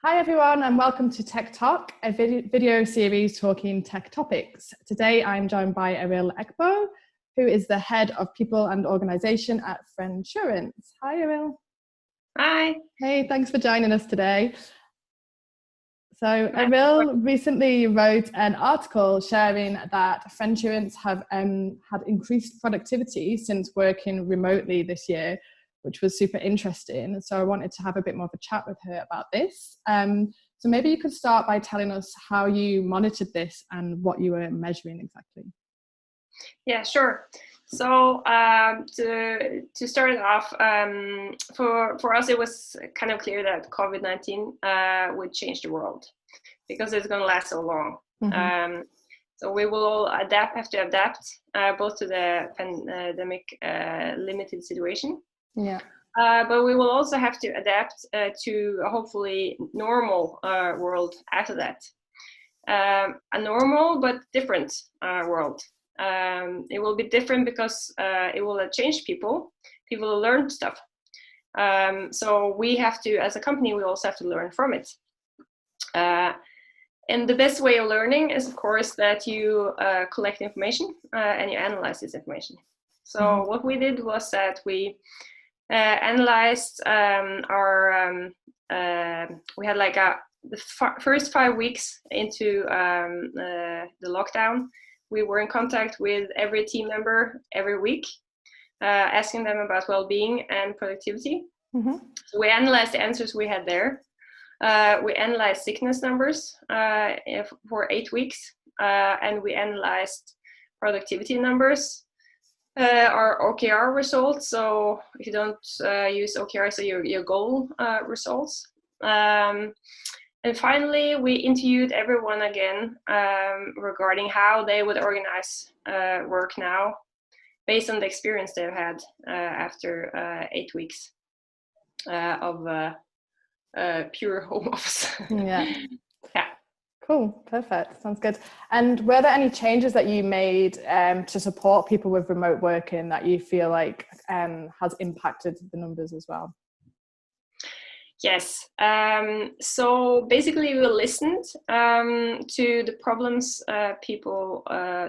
Hi everyone and welcome to Tech Talk, a video series talking tech topics. Today I'm joined by Eirill Eckbo, who is the head of people and organisation at Friendsurance. Hi Eirill. Hi. Hey, thanks for joining us today. So Eirill recently wrote an article sharing that Friendsurance have had increased productivity since working remotely this year, which was super interesting. So I wanted to have a bit more of a chat with her about this. So maybe you could start by telling us how you monitored this and what you were measuring exactly. Yeah, sure. So to start it off, for us it was kind of clear that COVID-19 would change the world because it's going to last so long. Mm-hmm. So we will all have to adapt both to the pandemic limited situation. Yeah. But we will also have to adapt to a hopefully normal world after that. A normal but different world. It will be different because it will change people. People will learn stuff. So we have to, as a company, we also have to learn from it. And the best way of learning is, of course, that you collect information and you analyze this information. So what we did was that we analyzed we had like the first 5 weeks into the lockdown. We were in contact with every team member every week, asking them about well-being and productivity. Mm-hmm. So we analyzed the answers we had there. We analyzed sickness numbers for 8 weeks, and we analyzed productivity numbers. Our OKR results, so if you don't use OKR, so your goal results. And finally, we interviewed everyone again regarding how they would organize work now based on the experience they've had after 8 weeks of pure home office. Yeah. Yeah. Cool, perfect, sounds good. And were there any changes that you made to support people with remote working that you feel like has impacted the numbers as well? Yes, so basically we listened to the problems people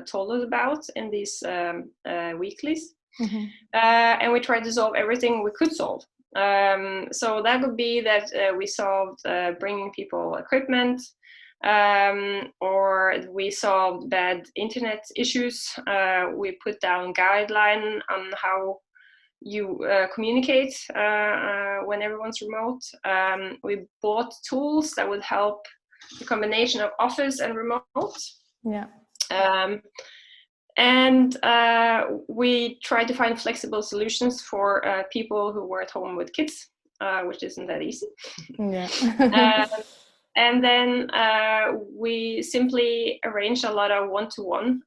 told us about in these weeklies, mm-hmm. And we tried to solve everything we could solve. So that would be that we solved bringing people equipment, or we solved bad internet issues. We put down guideline on how you communicate when everyone's remote. We bought tools that would help the combination of office and remote. Yeah. And we tried to find flexible solutions for people who were at home with kids, which isn't that easy. Yeah. And then we simply arranged a lot of one-to-one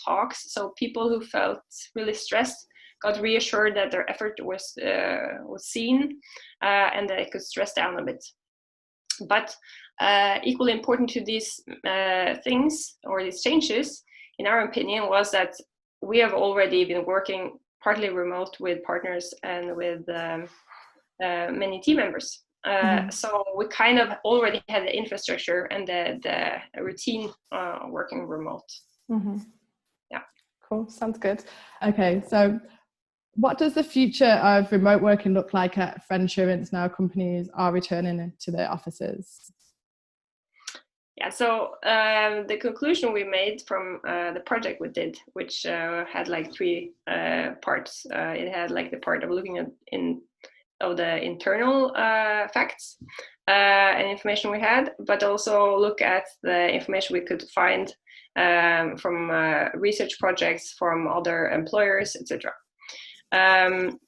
talks. So people who felt really stressed got reassured that their effort was seen and that they could stress down a bit. But equally important to these things or these changes, in our opinion, was that we have already been working partly remote with partners and with many team members. Mm-hmm. So we kind of already had the infrastructure and the routine working remote. Mm-hmm. Yeah. Cool, sounds good. Okay, so what does the future of remote working look like at Friendsurance now companies are returning to their offices? Yeah, so the conclusion we made from the project we did, which had like 3 parts. It had like the part of looking at the internal facts and information we had, but also look at the information we could find from research projects from other employers, etc. And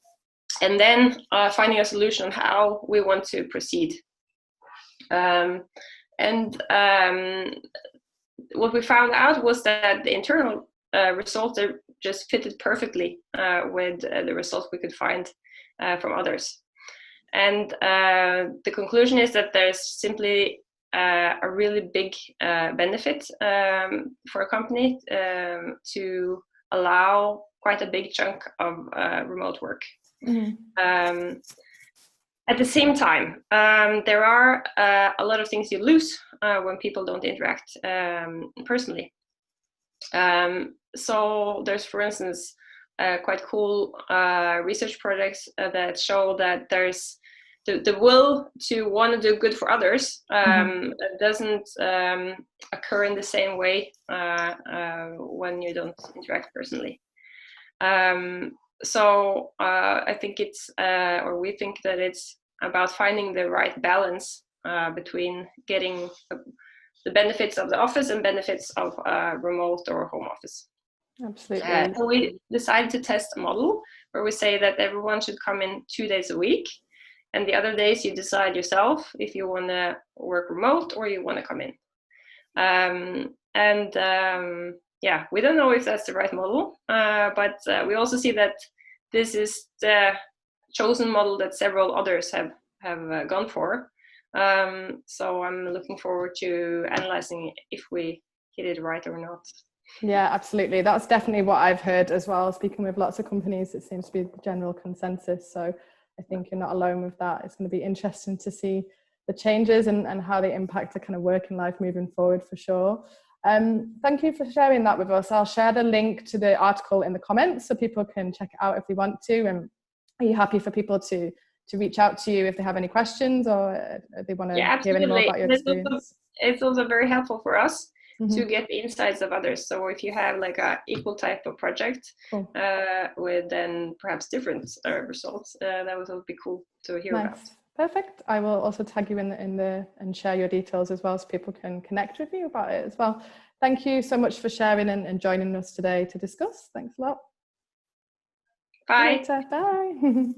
then finding a solution on how we want to proceed. And what we found out was that the internal results just fitted perfectly with the results we could find from others. And the conclusion is that there's simply a really big benefit for a company to allow quite a big chunk of remote work. Mm-hmm. At the same time, there are a lot of things you lose when people don't interact personally. So there's, for instance, quite cool research projects that show that there's the will to want to do good for others doesn't occur in the same way when you don't interact personally. So I think or we think that it's about finding the right balance between getting the benefits of the office and benefits of remote or home office. Absolutely. So we decided to test a model where we say that everyone should come in 2 days a week, and the other days you decide yourself if you want to work remote or you want to come in. Yeah, we don't know if that's the right model, but we also see that this is the chosen model that several others have gone for. So I'm looking forward to analyzing if we get it right or not. Yeah, absolutely. That's definitely what I've heard as well. Speaking with lots of companies, it seems to be the general consensus. So I think you're not alone with that. It's going to be interesting to see the changes and how they impact the kind of working life moving forward for sure. Thank you for sharing that with us. I'll share the link to the article in the comments so people can check it out if they want to. And are you happy for people to reach out to you if they have any questions or they want to hear any more about your experience? It's also very helpful for us to get the insights of others. So if you have like a equal type of project with then perhaps different results, that would also be cool to hear about. Perfect. I will also tag you in the and share your details as well so people can connect with you about it as well. Thank you so much for sharing and joining us today to discuss. Thanks a lot. Bye. Bye.